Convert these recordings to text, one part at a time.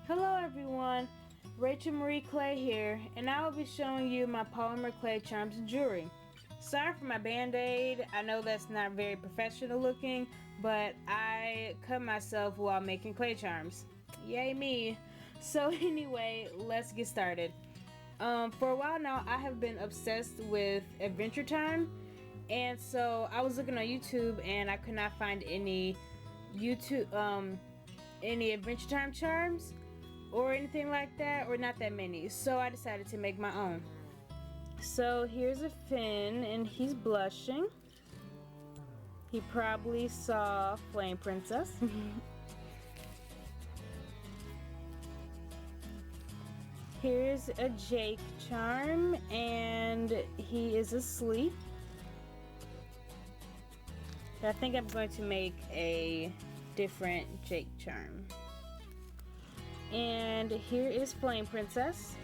Hello everyone, Rachel Marie Clay here, and I will be showing you my polymer clay charms and jewelry. Sorry for my band-aid, I know that's not very professional looking, but I cut myself while making clay charms. Yay me! So anyway, let's get started. For a while now, I have been obsessed with Adventure Time, and so I was looking on YouTube and I could not find any any Adventure Time charms or anything like that, or not that many, so I decided to make my own. So here's a Finn and he's blushing. He probably saw Flame Princess. Here's a Jake charm and he is asleep. I think I'm going to make a different Jake charm. And here is Flame Princess.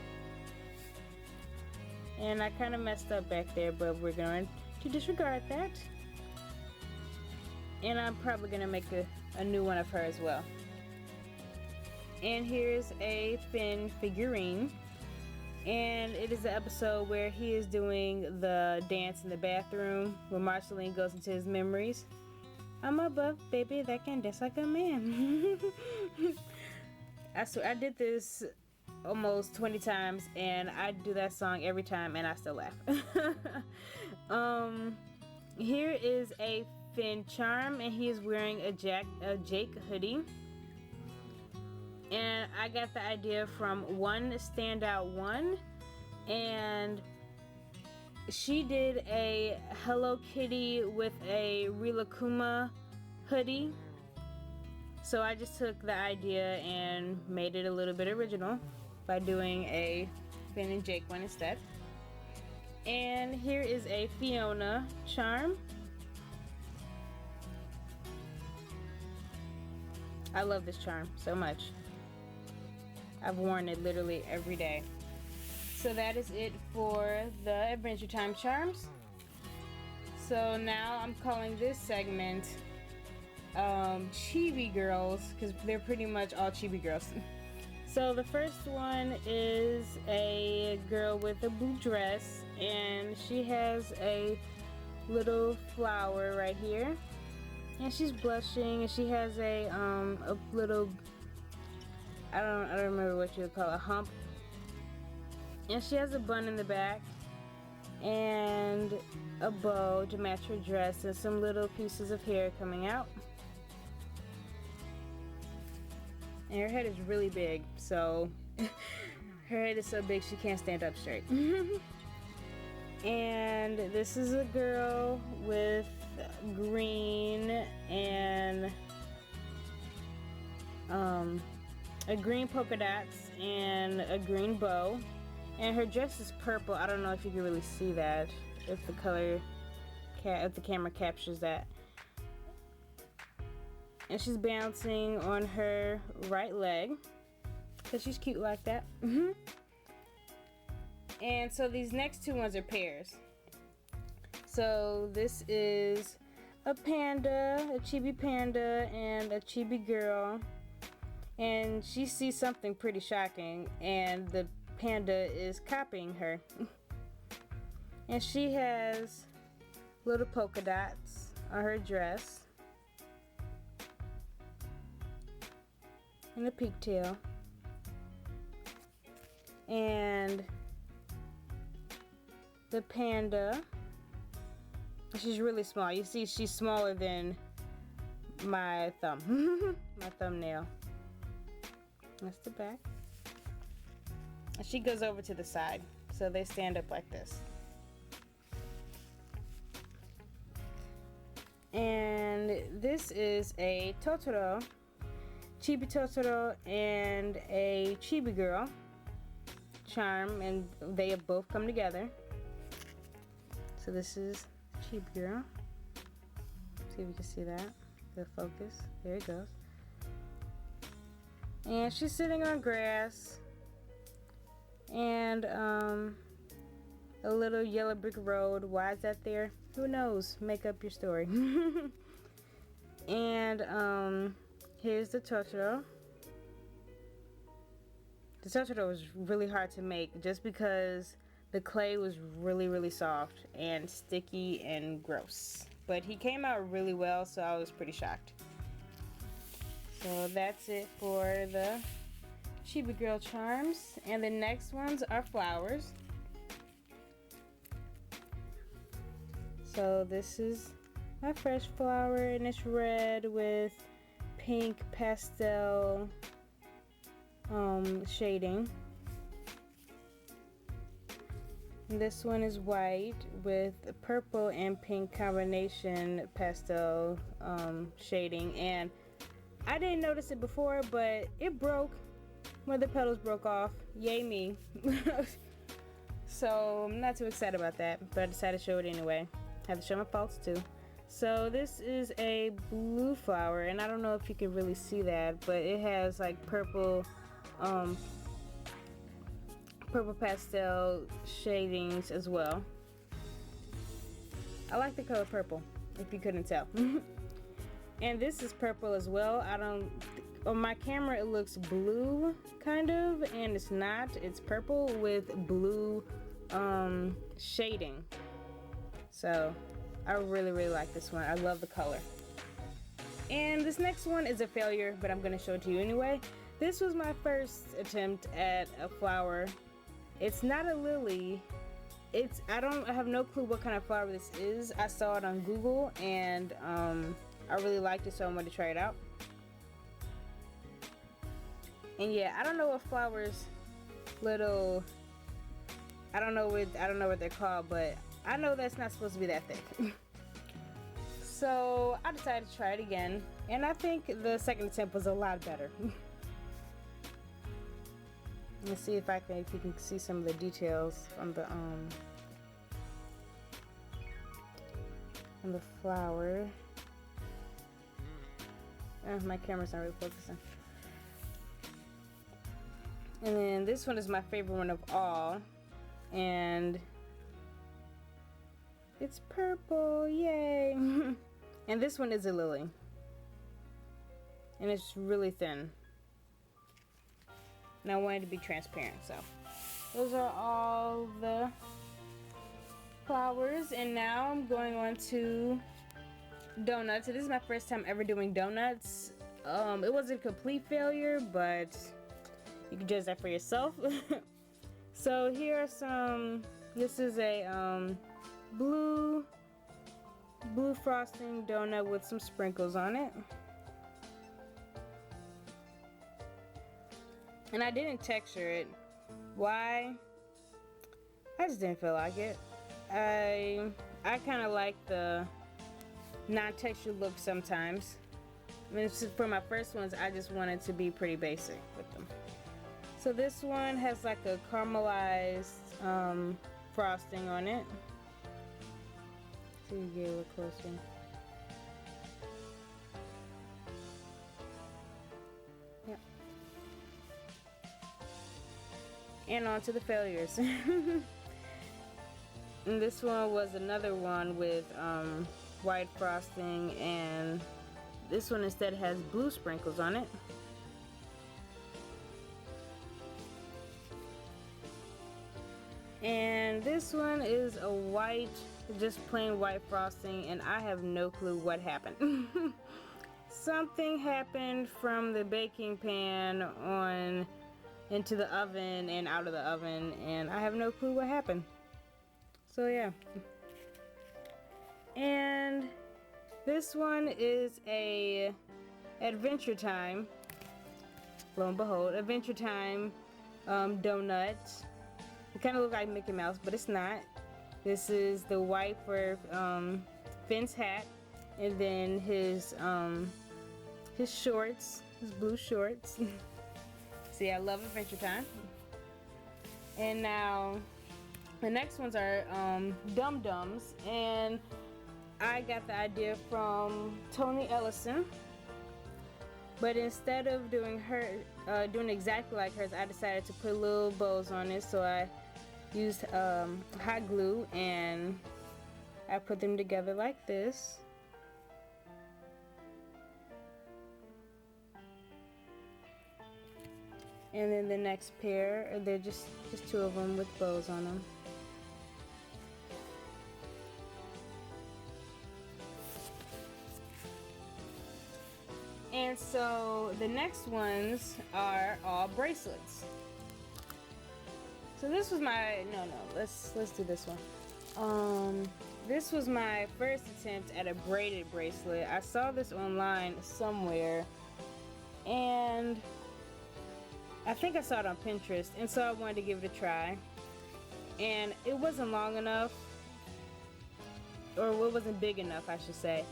And I kind of messed up back there, but we're going to disregard that. And I'm probably going to make a new one of her as well. And here's a Finn figurine. And it is the episode where he is doing the dance in the bathroom where Marceline goes into his memories. I'm a buff baby that can dance like a man. I swear, I did this almost 20 times and I do that song every time and I still laugh. Here is a Finn charm and he is wearing a Jake hoodie. And I got the idea from One Standout One, and she did a Hello Kitty with a Rilakkuma hoodie. So I just took the idea and made it a little bit original by doing a Finn and Jake one instead. And here is a Fiona charm. I love this charm so much. I've worn it literally every day. So that is it for the Adventure Time charms. So now I'm calling this segment Chibi Girls, because they're pretty much all Chibi girls. So the first one is a girl with a blue dress and she has a little flower right here and she's blushing and she has a little, I don't remember what you would call it, a hump, and she has a bun in the back and a bow to match her dress and some little pieces of hair coming out. And her head is really big, so her head is so big she can't stand up straight. And this is a girl with green and a green polka dots and a green bow. And her dress is purple. I don't know if you can really see that, if the camera captures that. And she's bouncing on her right leg because she's cute like that. And so these next two ones are pairs. So this is a panda, a chibi panda, and a chibi girl. And she sees something pretty shocking, and the panda is copying her. And she has little polka dots on her dress. And a pigtail, and the panda, she's really small. You see, she's smaller than my thumb, my thumbnail. That's the back. And she goes over to the side, so they stand up like this. And this is a Totoro, Chibi Totoro, and a Chibi girl charm, and they have both come together. So this is Chibi girl. See if you can see that. The focus. There it goes. And she's sitting on grass and a little yellow brick road. Why is that there? Who knows? Make up your story. And here's the Totoro. The tortilla was really hard to make just because the clay was really soft and sticky and gross. But he came out really well, so I was pretty shocked. So that's it for the Chibi Girl charms. And the next ones are flowers. So this is my fresh flower, and it's red with pink pastel shading. And this one is white with purple and pink combination pastel shading, and I didn't notice it before, but it broke. One of the petals broke off. Yay me. So I'm not too excited about that, but I decided to show it anyway. Have to show my faults too. So this is a blue flower, and I don't know if you can really see that, but it has like purple pastel shadings as well. I like the color purple, if you couldn't tell. And this is purple as well. On my camera it looks blue kind of, and it's not. It's purple with blue shading. So I really like this one. I love the color. And this next one is a failure, but I'm gonna show it to you anyway. This was my first attempt at a flower. It's not a lily. I have no clue what kind of flower this is. I saw it on Google, and I really liked it, so I'm gonna try it out. And yeah, I don't know what flowers, I don't know what they're called, but I know that's not supposed to be that thick. So I decided to try it again, and I think the second attempt was a lot better. Let's see if you can see some of the details on the flower. My camera's not really focusing. And then this one is my favorite one of all, and it's purple, yay! And this one is a lily, and it's really thin. And I wanted to be transparent, so those are all the flowers. And now I'm going on to donuts. So this is my first time ever doing donuts. It wasn't a complete failure, but you can judge that for yourself. So here are some. This is a blue frosting donut with some sprinkles on it. And I didn't texture it. Why? I just didn't feel like it. I kind of like the non-textured look sometimes. I mean, for my first ones, I just wanted to be pretty basic with them. So this one has like a caramelized frosting on it. So you get a little closer. Yep. And on to the failures. And this one was another one with white frosting, and this one instead has blue sprinkles on it. And this one is a white, just plain white frosting, and I have no clue what happened. Something happened from the baking pan on into the oven and out of the oven, and I have no clue what happened. So yeah. And this one is a Adventure Time, lo and behold, Adventure Time donut. It kind of looks like Mickey Mouse, but it's not. This is the white for Finn's hat, and then his shorts, his blue shorts. See, I love Adventure Time. And now the next ones are Dum Dums, and I got the idea from Tony Ellison. But instead of doing exactly like hers, I decided to put little bows on it. So I used hot glue, and I put them together like this. And then the next pair, they're just two of them with bows on them. And so the next ones are all bracelets. So this was my let's do this one. This was my first attempt at a braided bracelet. I saw this online somewhere, and I think I saw it on Pinterest, and so I wanted to give it a try. And it wasn't long enough, or it wasn't big enough, I should say.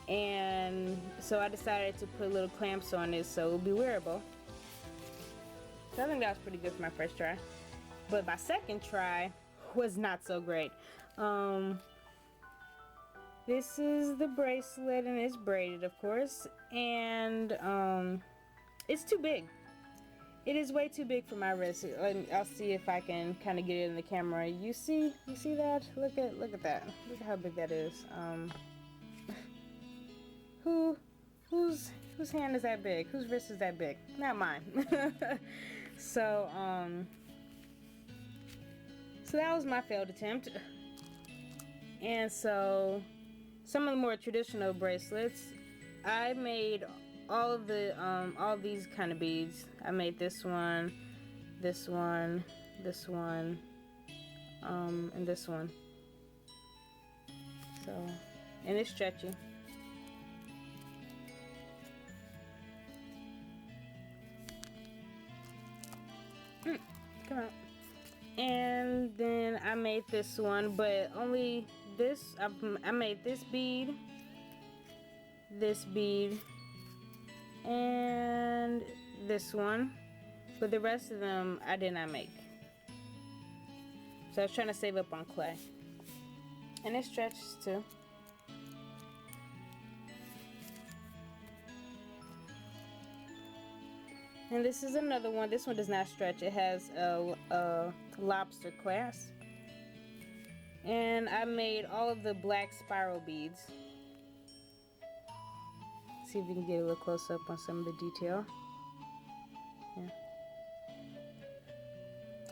And so I decided to put little clamps on it so it would be wearable. So I think that was pretty good for my first try. But my second try was not so great. This is the bracelet, and it's braided, of course, and it's too big. It is way too big for my wrist. I'll see if I can kind of get it in the camera. You see that? Look at that. Look at how big that is. Whose hand is that big? Whose wrist is that big? Not mine. So that was my failed attempt. And so some of the more traditional bracelets, I made all of the all these kind of beads. I made this one, this one, this one, and this one. So, and it's stretchy. Come out. And then I made this one, but only this. I made this bead, and this one, but the rest of them I did not make. So I was trying to save up on clay. And it stretches too. And this is another one. This one does not stretch. It has a lobster clasp. And I made all of the black spiral beads. See if we can get a little close up on some of the detail. Yeah.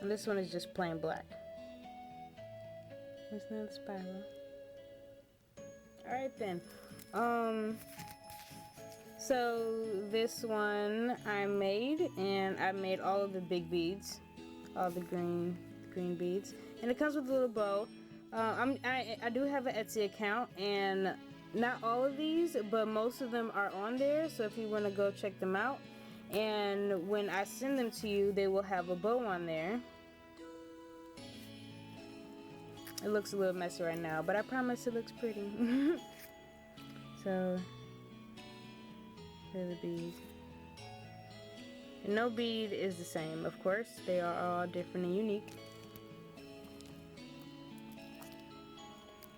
And this one is just plain black. It's not a spiral. Alright then. So this one I made, and I made all of the big beads, all the green beads, and it comes with a little bow. I do have an Etsy account, and not all of these, but most of them are on there. So if you want to go check them out, and when I send them to you, they will have a bow on there. It looks a little messy right now, but I promise it looks pretty. So. Here are the beads. And no bead is the same, of course. They are all different and unique.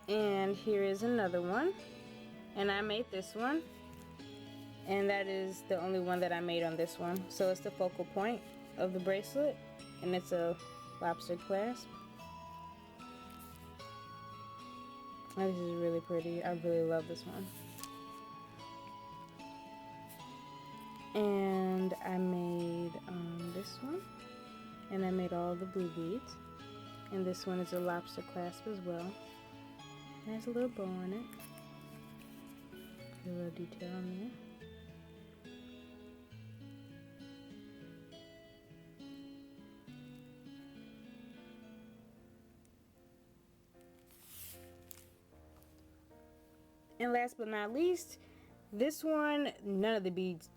And here is another one. And I made this one. And that is the only one that I made on this one. So it's the focal point of the bracelet. And it's a lobster clasp. This is really pretty. I really love this one. And I made this one, and I made all the blue beads, and this one is a lobster clasp as well. It has a little bow on it, a little detail on there. And last but not least, this one, none of the beads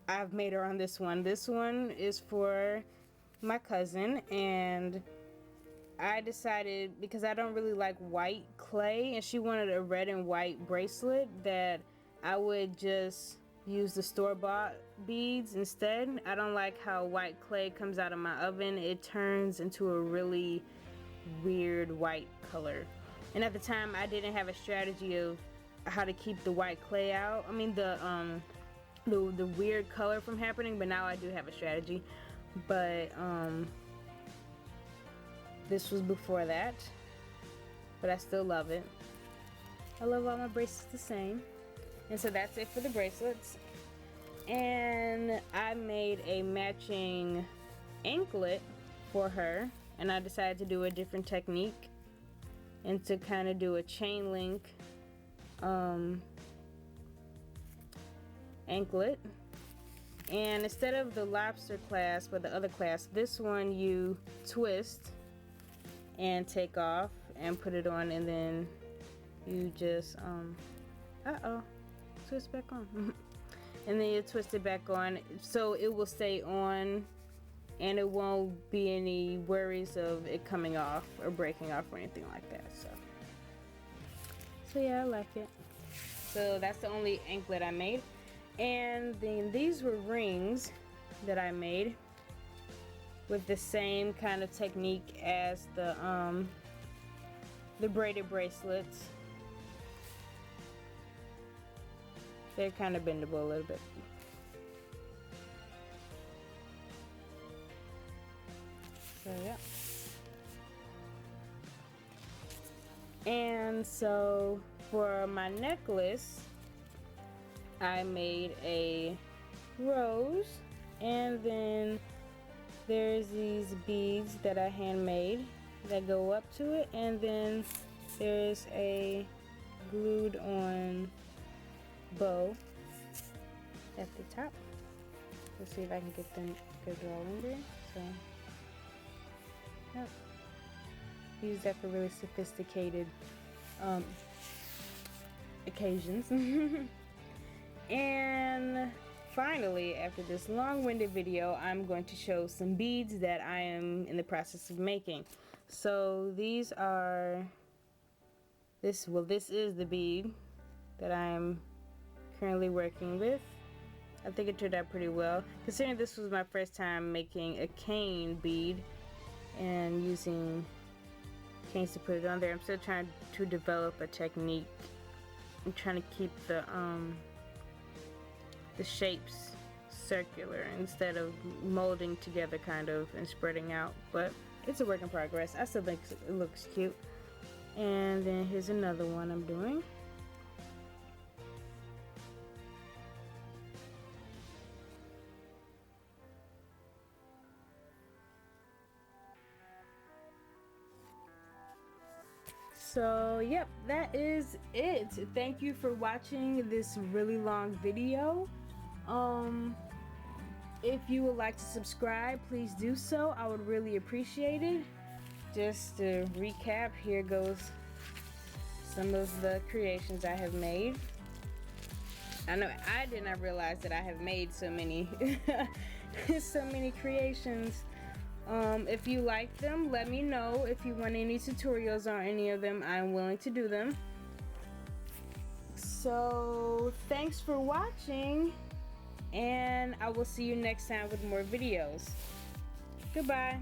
I've made her on this one. This one is for my cousin, and I decided, because I don't really like white clay, and she wanted a red and white bracelet, that I would just use the store-bought beads instead. I don't like how white clay comes out of my oven. It turns into a really weird white color. And at the time, I didn't have a strategy of how to keep the white clay out. I mean the weird color from happening, but now I do have a strategy. But this was before that. But I still love it. I love all my bracelets the same. And so that's it for the bracelets. And I made a matching anklet for her, and I decided to do a different technique and to kind of do a chain link anklet. And instead of the lobster clasp or the other clasp, this one you twist and take off and put it on, and then you just twist back on. And then you twist it back on so it will stay on and it won't be any worries of it coming off or breaking off or anything like that. So yeah, I like it. So that's the only anklet I made. And then these were rings that I made with the same kind of technique as the braided bracelets. They're kind of bendable a little bit. So yeah. And so for my necklace, I made a rose, and then there's these beads that I handmade that go up to it, and then there's a glued on bow at the top. Let's see if I can get them good rolling there. So yep. Use that for really sophisticated occasions. And finally, after this long-winded video, I'm going to show some beads that I am in the process of making. So these are this is the bead that I'm currently working with. I think it turned out pretty well, considering this was my first time making a cane bead and using canes to put it on there. I'm still trying to develop a technique. I'm trying to keep the shapes circular instead of molding together kind of and spreading out, but it's a work in progress. I still think it looks cute. And then here's another one I'm doing. So yep, that is it. Thank you for watching this really long video. If you would like to subscribe, please do so. I would really appreciate it. Just to recap, here goes some of the creations I have made. I know I did not realize that I have made so many so many creations. If you like them, let me know. If you want any tutorials on any of them, I'm willing to do them. So thanks for watching, and I will see you next time with more videos. Goodbye.